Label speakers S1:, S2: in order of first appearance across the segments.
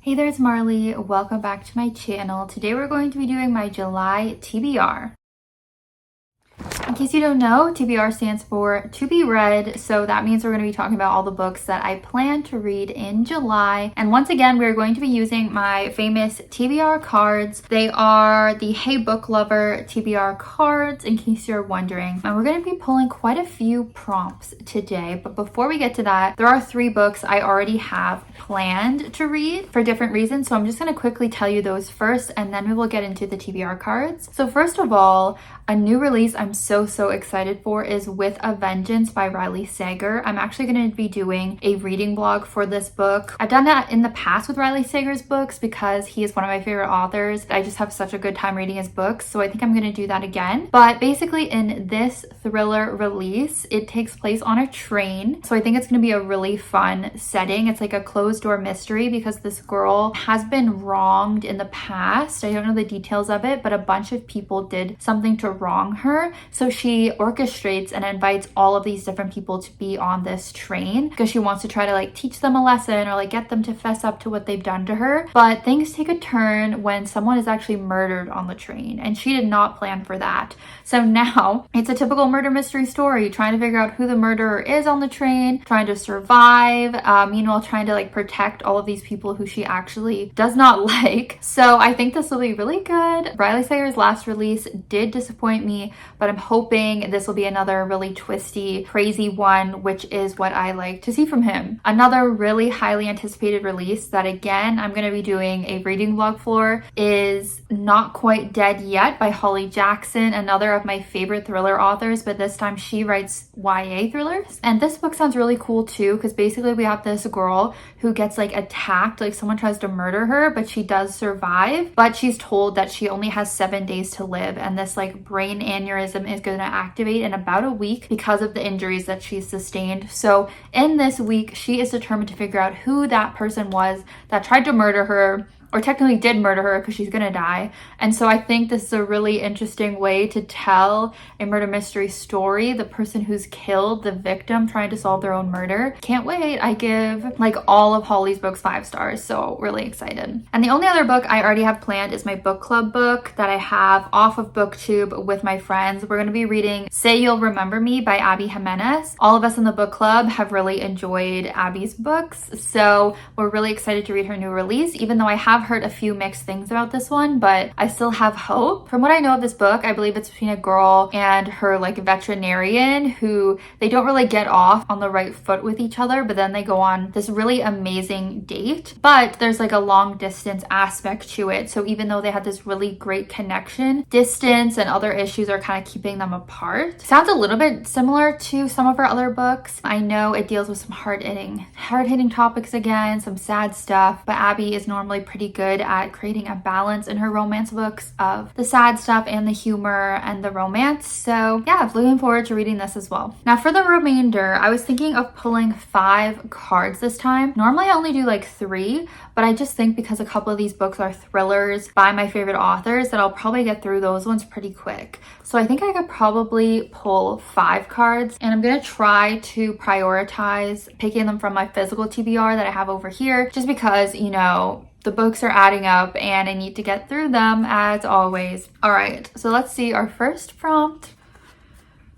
S1: Hey there, it's Marley. Welcome back to my channel. Today we're going to be doing my July TBR. In case you don't know, TBR stands for to be read, so that means we're going to be talking about all the books that I plan to read in July. And once again, we're going to be using my famous TBR cards. They are the Hey Book Lover TBR cards, in case you're wondering. And we're going to be pulling quite a few prompts today, but before we get to that, there are 3 books I already have planned to read for different reasons, so I'm just going to quickly tell you those first, and then we will get into the TBR cards. So first of all, a new release I'm so excited for is With a Vengeance by Riley Sager. I'm actually going to be doing a reading blog for this book. I've done that in the past with Riley Sager's books because he is one of my favorite authors. I just have such a good time reading his books, so I think I'm going to do that again. But basically in this thriller release, it takes place on a train, so I think it's going to be a really fun setting. It's like a closed door mystery because this girl has been wronged in the past. I don't know the details of it, but a bunch of people did something to wrong her, so she orchestrates and invites all of these different people to be on this train because she wants to try to like teach them a lesson or like get them to fess up to what they've done to her. But things take a turn when someone is actually murdered on the train, and she did not plan for that. So now it's a typical murder mystery story, trying to figure out who the murderer is on the train, trying to survive, meanwhile trying to like protect all of these people who she actually does not like. So I think this will be really good. Riley Sager's last release did disappoint me, but I'm hoping this will be another really twisty, crazy one, which is what I like to see from him. Another really highly anticipated release that again I'm going to be doing a reading vlog for is Not Quite Dead Yet by Holly Jackson, another of my favorite thriller authors, but this time she writes YA thrillers. And this book sounds really cool too, because basically we have this girl who gets like attacked, like someone tries to murder her, but she does survive, but she's told that she only has 7 days to live, and this like brain aneurysm is going to activate in about a week because of the injuries that she's sustained. So in this week, she is determined to figure out who that person was that tried to murder her, or technically did murder her because she's gonna die. And so I think this is a really interesting way to tell a murder mystery story. The person who's killed the victim trying to solve their own murder. Can't wait. I give like all of Holly's books 5 stars, so really excited. And the only other book I already have planned is my book club book that I have off of BookTube with my friends. We're gonna be reading Say You'll Remember Me by Abby Jimenez. All of us in the book club have really enjoyed Abby's books, so we're really excited to read her new release, even though I have heard a few mixed things about this one, but I still have hope. From what I know of this book, I believe it's between a girl and her like veterinarian who they don't really get off on the right foot with each other, but then they go on this really amazing date. But there's like a long distance aspect to it. So even though they had this really great connection, distance and other issues are kind of keeping them apart. Sounds a little bit similar to some of her other books. I know it deals with some hard-hitting topics again, some sad stuff, but Abby is normally pretty good at creating a balance in her romance books of the sad stuff and the humor and the romance. So yeah, I'm looking forward to reading this as well. Now for the remainder, I was thinking of pulling 5 cards this time. Normally I only do like 3, but I just think because a couple of these books are thrillers by my favorite authors that I'll probably get through those ones pretty quick. So I think I could probably pull 5 cards, and I'm gonna try to prioritize picking them from my physical TBR that I have over here, just because, you know, the books are adding up and I need to get through them as always. All right, so let's see our first prompt.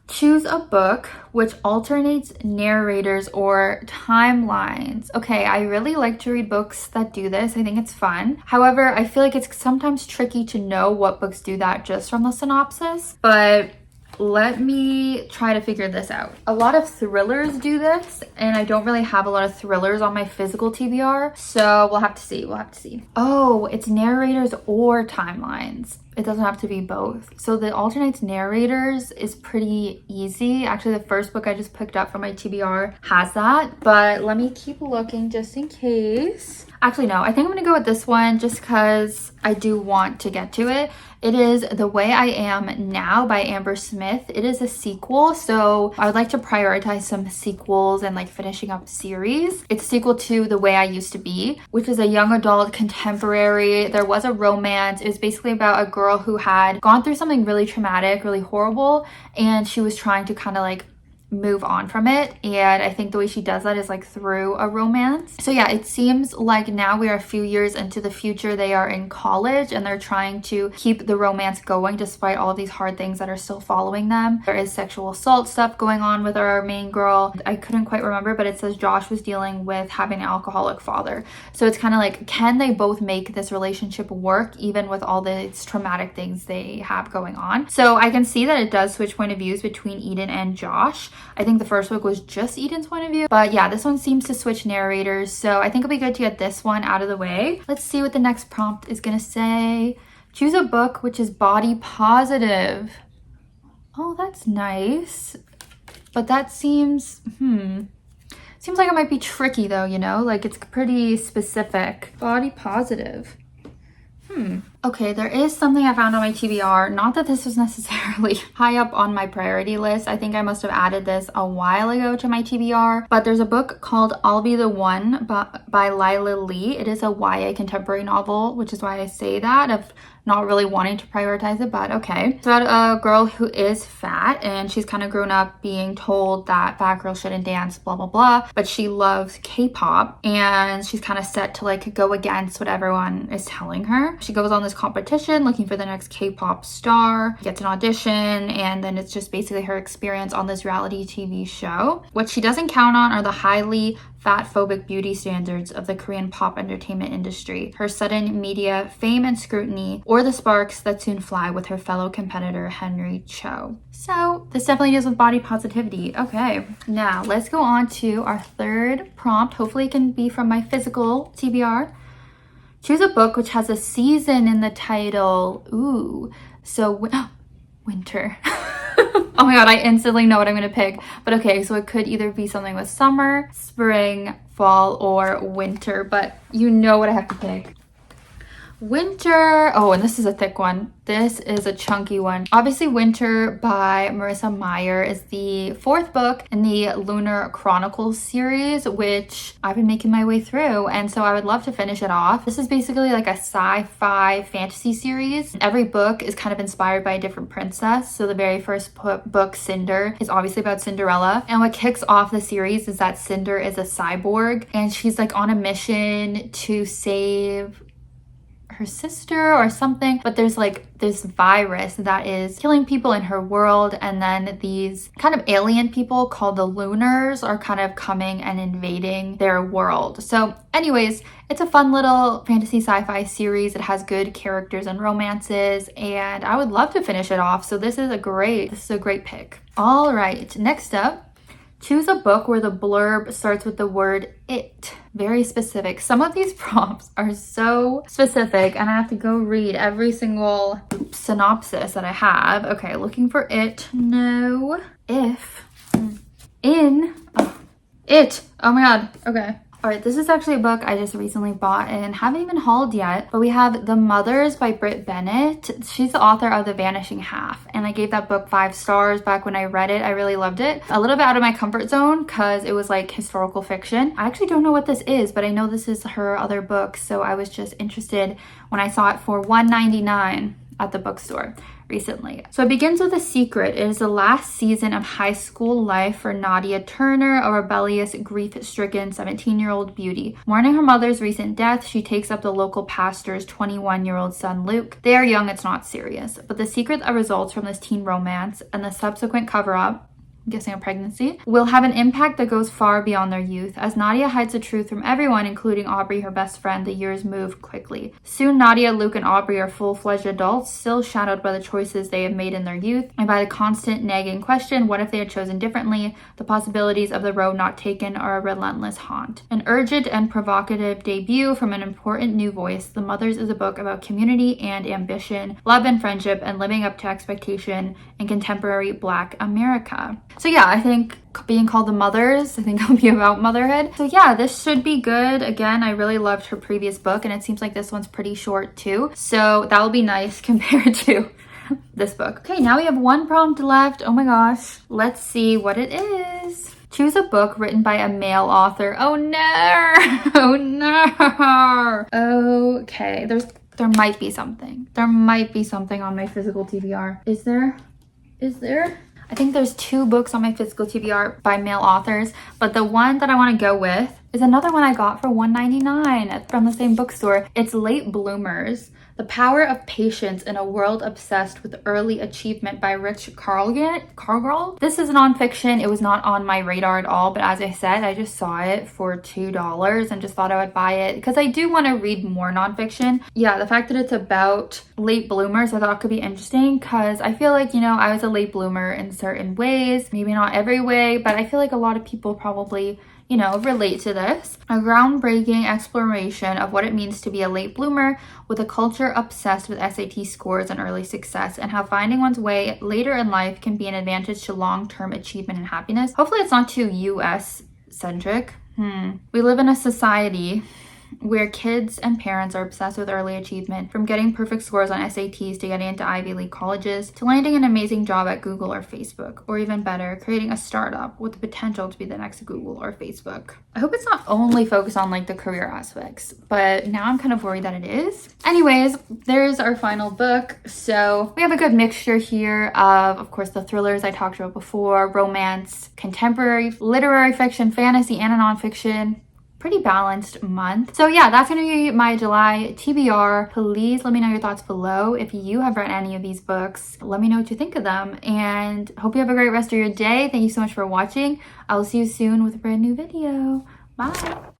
S1: Choose a book which alternates narrators or timelines. Okay, I really like to read books that do this. I think it's fun. However, I feel like it's sometimes tricky to know what books do that just from the synopsis, but let me try to figure this out. A lot of thrillers do this, and I don't really have a lot of thrillers on my physical TBR, so we'll have to see. Oh, it's narrators or timelines. It doesn't have to be both. So the alternates narrators is pretty easy. Actually, the first book I just picked up from my TBR has that, but let me keep looking just in case. Actually, no, I think I'm gonna go with this one just because I do want to get to it. It is The Way I Am Now by Amber Smith. It is a sequel, so I would like to prioritize some sequels and like finishing up series. It's a sequel to The Way I Used to Be, which is a young adult contemporary. There was a romance. It was basically about a girl who had gone through something really traumatic, really horrible, and she was trying to kind of like move on from it, and I think the way she does that is like through a romance. So yeah, it seems like now we are a few years into the future. They are in college and they're trying to keep the romance going despite all these hard things that are still following them. There is sexual assault stuff going on with our main girl. I couldn't quite remember, but it says Josh was dealing with having an alcoholic father. So it's kind of like, can they both make this relationship work even with all these traumatic things they have going on? So I can see that it does switch point of views between Eden and Josh. I think the first book was just Eden's point of view, but yeah, this one seems to switch narrators. So I think it'll be good to get this one out of the way. Let's see what the next prompt is gonna say. Choose a book which is body positive. Oh, that's nice. But that seems like it might be tricky though, you know? Like it's pretty specific. Body positive. Okay, there is something I found on my TBR. Not that this was necessarily high up on my priority list. I think I must have added this a while ago to my TBR. But there's a book called I'll Be the One by Lyla Lee. It is a YA contemporary novel, which is why I say that of not really wanting to prioritize it, but okay. It's about a girl who is fat and she's kind of grown up being told that fat girls shouldn't dance, blah, blah, blah. But she loves K-pop and she's kind of set to like go against what everyone is telling her. She goes on this competition looking for the next K-pop star, gets an audition, and then it's just basically her experience on this reality TV show. What she doesn't count on are the highly fat-phobic beauty standards of the Korean pop entertainment industry, her sudden media fame and scrutiny, or the sparks that soon fly with her fellow competitor Henry Cho. So this definitely deals with body positivity. Okay, now let's go on to our third prompt. Hopefully it can be from my physical TBR. Choose a book which has a season in the title. Ooh, so winter. Oh my god, I instantly know what I'm gonna pick. But okay, so it could either be something with summer, spring, fall, or winter. But you know what I have to pick. Winter. Oh, and this is a thick one. This is a chunky one. Obviously, Winter by Marissa Meyer is the fourth book in the Lunar Chronicles series, which I've been making my way through. And so I would love to finish it off. This is basically like a sci-fi fantasy series. Every book is kind of inspired by a different princess. So the very first book, Cinder, is obviously about Cinderella. And what kicks off the series is that Cinder is a cyborg and she's like on a mission to save her sister or something, but there's like this virus that is killing people in her world, and then these kind of alien people called the Lunars are kind of coming and invading their world. So anyways, it's a fun little fantasy sci-fi series. It has good characters and romances, and I would love to finish it off. So this is a great pick. All right, next up, choose a book where the blurb starts with the word it. Very specific. Some of these prompts are so specific and I have to go read every single synopsis that I have. Okay, looking for it. No. If. In. Oh. It. Oh my god. Okay. All right, this is actually a book I just recently bought and haven't even hauled yet, but we have The Mothers by Britt Bennett. She's the author of The Vanishing Half, and I gave that book 5 stars back when I read it. I really loved it. A little bit out of my comfort zone because it was like historical fiction. I actually don't know what this is, but I know this is her other book, so I was just interested when I saw it for $1.99 at the bookstore recently. So it begins with a secret. It is the last season of high school life for Nadia Turner, a rebellious, grief-stricken 17-year-old beauty. Mourning her mother's recent death, she takes up the local pastor's 21-year-old son, Luke. They are young, it's not serious. But the secret that results from this teen romance and the subsequent cover-up, I'm guessing a pregnancy, will have an impact that goes far beyond their youth. As Nadia hides the truth from everyone, including Aubrey, her best friend, the years move quickly. Soon, Nadia, Luke, and Aubrey are full-fledged adults, still shadowed by the choices they have made in their youth, and by the constant nagging question, what if they had chosen differently? The possibilities of the road not taken are a relentless haunt. An urgent and provocative debut from an important new voice, The Mothers is a book about community and ambition, love and friendship, and living up to expectation in contemporary Black America. So yeah, I think being called The Mothers, I think it'll be about motherhood. So yeah, this should be good. Again, I really loved her previous book and it seems like this one's pretty short too. So that will be nice compared to this book. Okay, now we have one prompt left. Oh my gosh. Let's see what it is. Choose a book written by a male author. Oh no! Oh no! Okay, there might be something. There might be something on my physical TBR. Is there? I think there's 2 books on my physical TBR by male authors, but the one that I want to go with is another one I got for $1.99 from the same bookstore. It's Late Bloomers: The Power of Patience in a World Obsessed with Early Achievement by Karlgaard. This is nonfiction. It was not on my radar at all, but as I said, I just saw it for $2 and just thought I would buy it because I do want to read more nonfiction. Yeah, the fact that it's about late bloomers I thought could be interesting because I feel like, you know, I was a late bloomer in certain ways, maybe not every way, but I feel like a lot of people probably, you know, relate to this. A groundbreaking exploration of what it means to be a late bloomer with a culture obsessed with SAT scores and early success, and how finding one's way later in life can be an advantage to long-term achievement and happiness. Hopefully it's not too US centric. We live in a society where kids and parents are obsessed with early achievement, from getting perfect scores on SATs to getting into Ivy League colleges to landing an amazing job at Google or Facebook, or even better, creating a startup with the potential to be the next Google or Facebook. I hope it's not only focused on like the career aspects, but now I'm kind of worried that it is. Anyways, there's our final book. So we have a good mixture here of course, the thrillers I talked about before, romance, contemporary, literary fiction, fantasy, and a nonfiction. Pretty balanced month. So yeah, that's gonna be my July TBR. Please let me know your thoughts below. If you have read any of these books, let me know what you think of them, and hope you have a great rest of your day. Thank you so much for watching. I will see you soon with a brand new video. Bye.